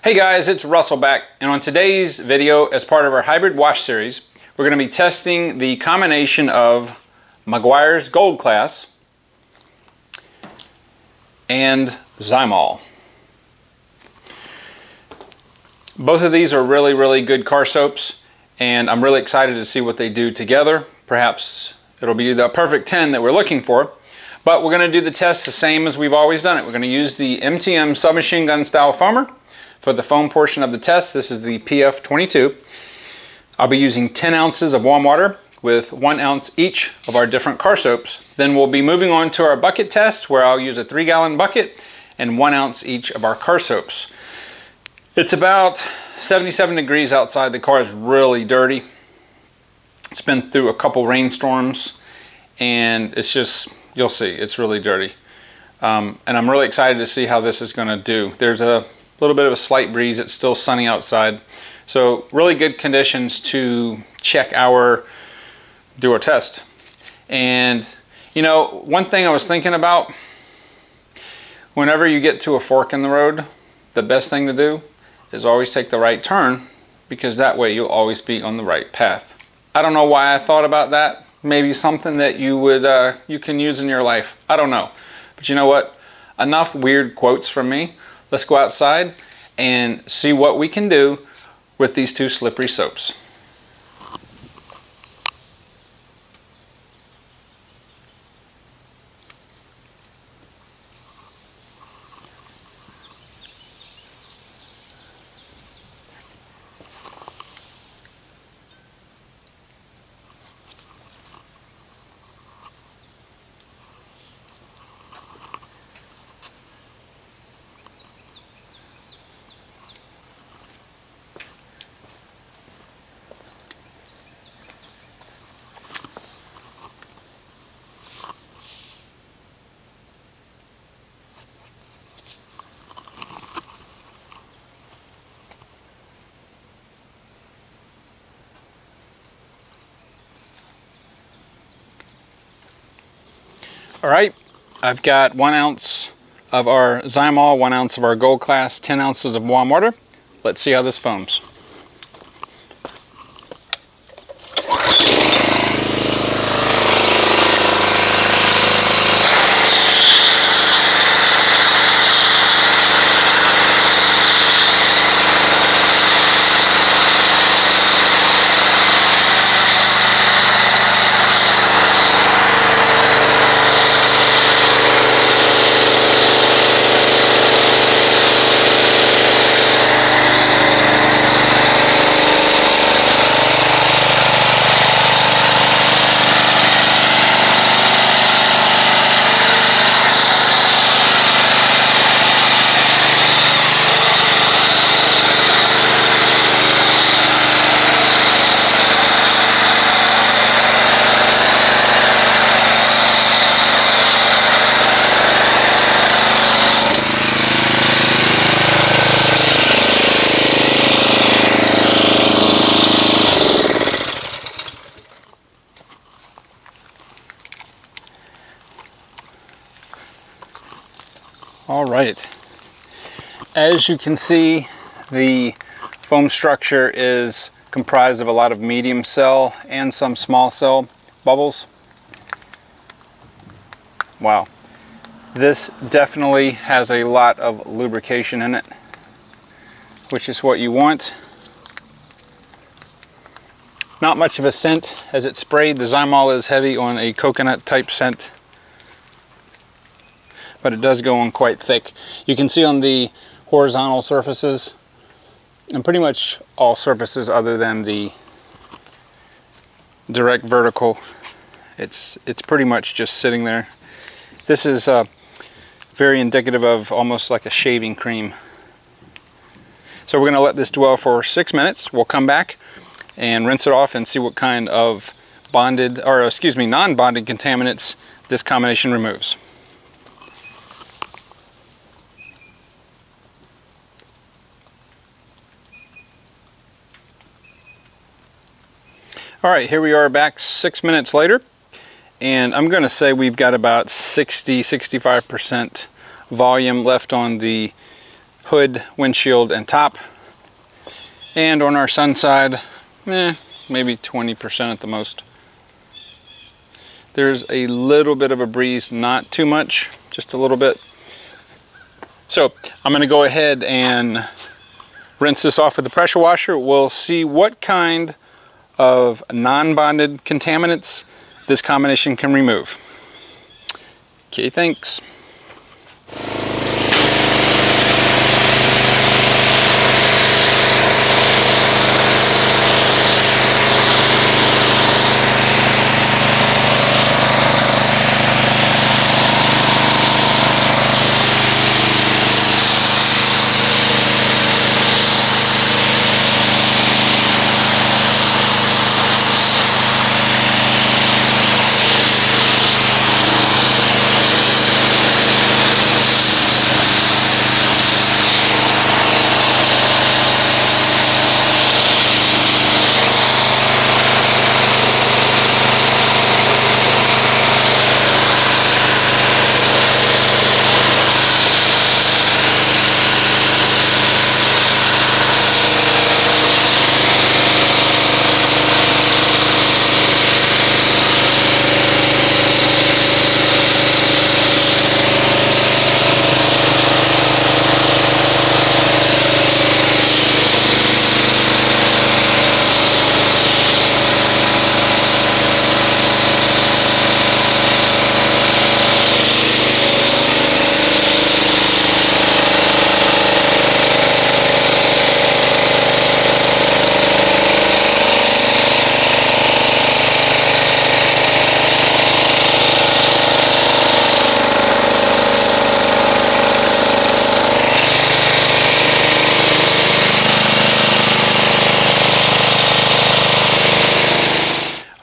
Hey guys, it's Russell back, and on today's video, as part of our hybrid wash series, we're going to be testing the combination of Meguiars Gold Class and Zymol. Both of these are really good car soaps, and I'm really excited to see what they do together. Perhaps it'll be the perfect 10 that we're looking for, but we're going to do the test the same as we've always done it. We're going to use the MTM submachine gun style foamer. For the foam portion of the test, this is the PF22. I'll be using 10 ounces of warm water with 1 ounce each of our different car soaps. Then we'll be moving on to our bucket test, where I'll use a 3-gallon bucket and 1 ounce each of our car soaps. It's about 77 degrees outside. The car is really dirty. It's been through a couple rainstorms, and it's just, you'll see, it's really dirty. And I'm really excited to see how this is going to do. There's a little bit of a slight breeze. It's still sunny outside, so really good conditions to do our test. And you know, one thing I was thinking about, whenever you get to a fork in the road, the best thing to do is always take the right turn, because that way you'll always be on the right path. I don't know why I thought about that. Maybe something that you can use in your life. I don't know, but you know what? Enough weird quotes from me. Let's go outside and see what we can do with these two slippery soaps. All right, I've got 1 ounce of our Zymol, 1 ounce of our Gold Class, 10 ounces of warm water. Let's see how this foams. All right, as you can see, the foam structure is comprised of a lot of medium cell and some small cell bubbles. Wow, this definitely has a lot of lubrication in it, which is what you want. Not much of a scent as it's sprayed. The Zymol is heavy on a coconut type scent, but it does go on quite thick. You can see on the horizontal surfaces, and pretty much all surfaces other than the direct vertical, it's pretty much just sitting there. This is very indicative of almost like a shaving cream. So we're going to let this dwell for 6 minutes. We'll come back and rinse it off and see what kind of non-bonded contaminants this combination removes. All right, here we are back 6 minutes later, and I'm going to say we've got about 60-65% volume left on the hood, windshield, and top. And on our sun side, maybe 20% at the most. There's a little bit of a breeze, not too much, just a little bit. So I'm going to go ahead and rinse this off with the pressure washer. We'll see what kind of non-bonded contaminants this combination can remove. Okay, thanks.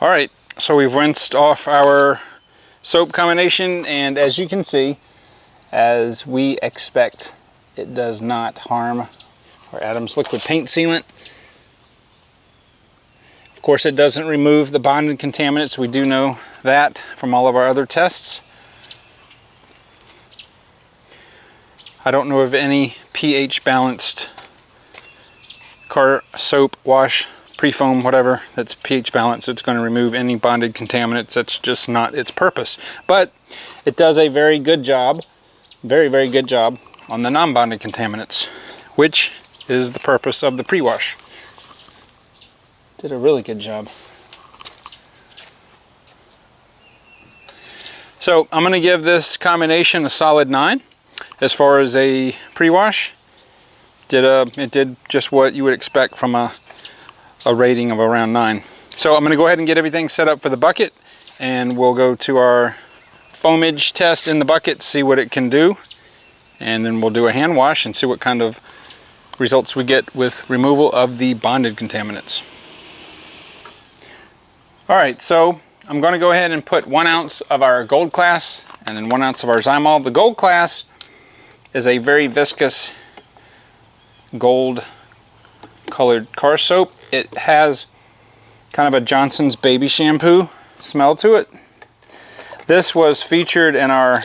Alright, so we've rinsed off our soap combination, and as you can see, as we expect, it does not harm our Adams liquid paint sealant. Of course, it doesn't remove the bonded contaminants. We do know that from all of our other tests. I don't know of any pH balanced car soap, wash, pre-foam, whatever, that's pH balanced. It's going to remove any bonded contaminants. That's just not its purpose. But it does a very good job, very, very good job on the non-bonded contaminants, which is the purpose of the pre-wash. Did a really good job. So I'm going to give this combination a solid 9 as far as a pre-wash. It did just what you would expect from a rating of around 9. So I'm going to go ahead and get everything set up for the bucket, and we'll go to our foamage test in the bucket, see what it can do, and then we'll do a hand wash and see what kind of results we get with removal of the bonded contaminants. Alright, so I'm going to go ahead and put 1 ounce of our gold class and then 1 ounce of our Zymol. The gold class is a very viscous gold colored car soap. It has kind of a Johnson's baby shampoo smell to it. This was featured in our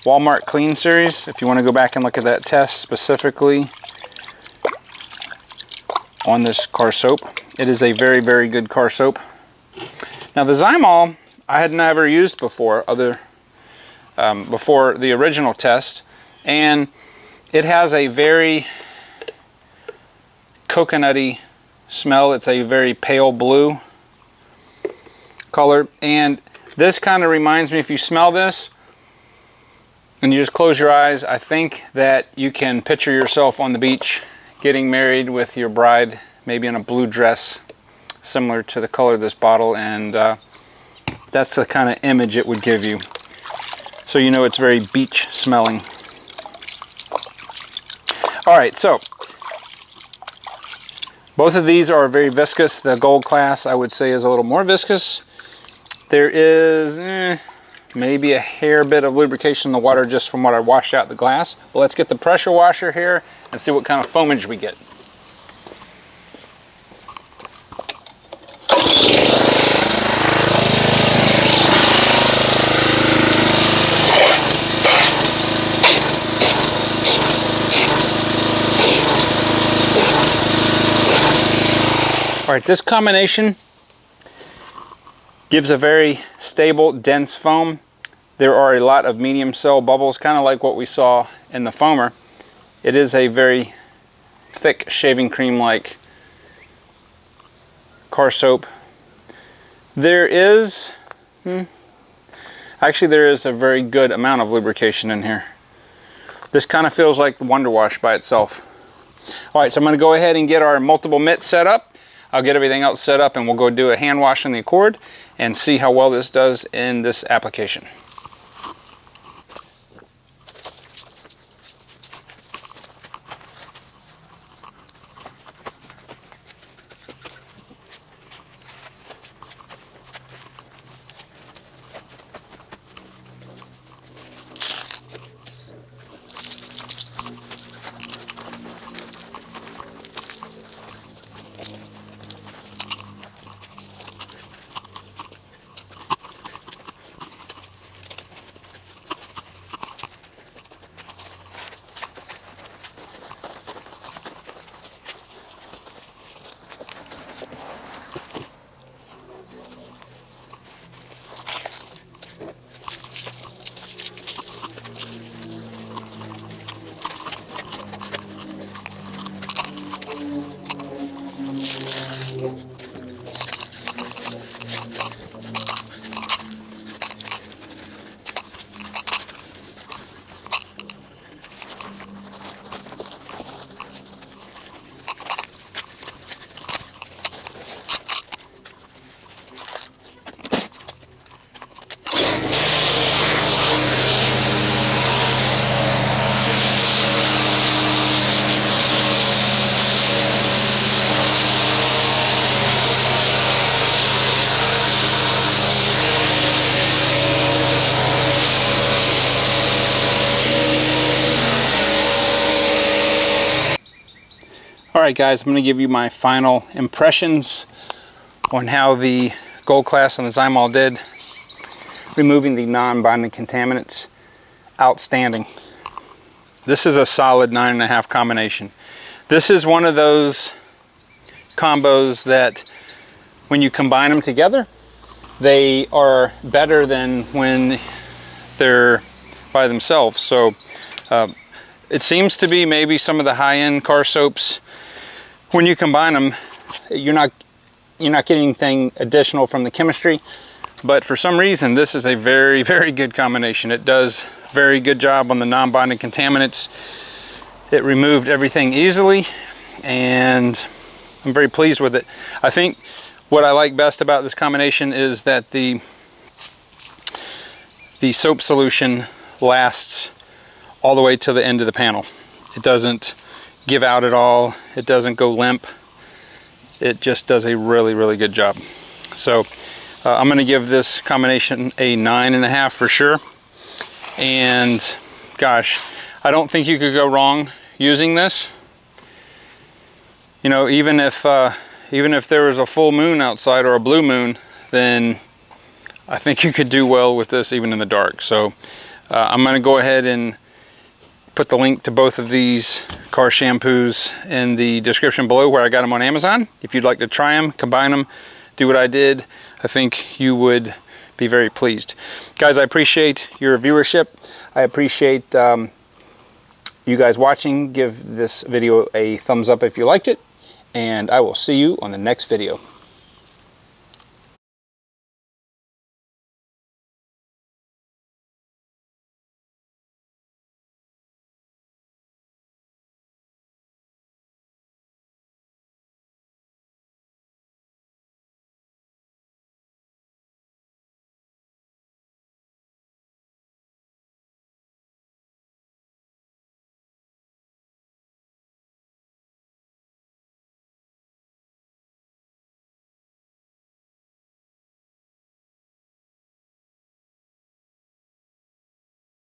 Walmart Clean series. If you want to go back and look at that test specifically on this car soap, it is a very, very good car soap. Now the Zymol I had never used before, before the original test, and it has a very coconutty smell. It's a very pale blue color, and this kind of reminds me, if you smell this and you just close your eyes, I think that you can picture yourself on the beach getting married with your bride, maybe in a blue dress similar to the color of this bottle, and that's the kind of image it would give you. So you know it's very beach smelling. Alright, so both of these are very viscous. The gold class, I would say, is a little more viscous. There is maybe a hair bit of lubrication in the water just from what I washed out the glass. But let's get the pressure washer here and see what kind of foamage we get. All right, this combination gives a very stable, dense foam. There are a lot of medium cell bubbles, kind of like what we saw in the foamer. It is a very thick shaving cream-like car soap. There is, actually there is a very good amount of lubrication in here. This kind of feels like the Wonder Wash by itself. All right, so I'm going to go ahead and get our multiple mitts set up. I'll get everything else set up and we'll go do a hand wash on the Accord and see how well this does in this application. Alright guys, I'm going to give you my final impressions on how the Gold Class on the Zymol did. Removing the non-binding contaminants. Outstanding. This is a solid 9.5 combination. This is one of those combos that when you combine them together, they are better than when they're by themselves. So it seems to be maybe some of the high-end car soaps, when you combine them, you're not getting anything additional from the chemistry, but for some reason this is a very, very good combination. It does a very good job on the non-binding contaminants. It removed everything easily, and I'm very pleased with it. I think what I like best about this combination is that the soap solution lasts all the way to the end of the panel. It doesn't give out at all. It doesn't go limp. It just does a really, really good job. So I'm going to give this combination a 9.5 for sure. And gosh, I don't think you could go wrong using this. You know, even if there was a full moon outside or a blue moon, then I think you could do well with this even in the dark. So I'm going to go ahead and put the link to both of these car shampoos in the description below where I got them on Amazon. If you'd like to try them, combine them, do what I did, I think you would be very pleased. Guys, I appreciate your viewership. I appreciate you guys watching. Give this video a thumbs up if you liked it, and I will see you on the next video.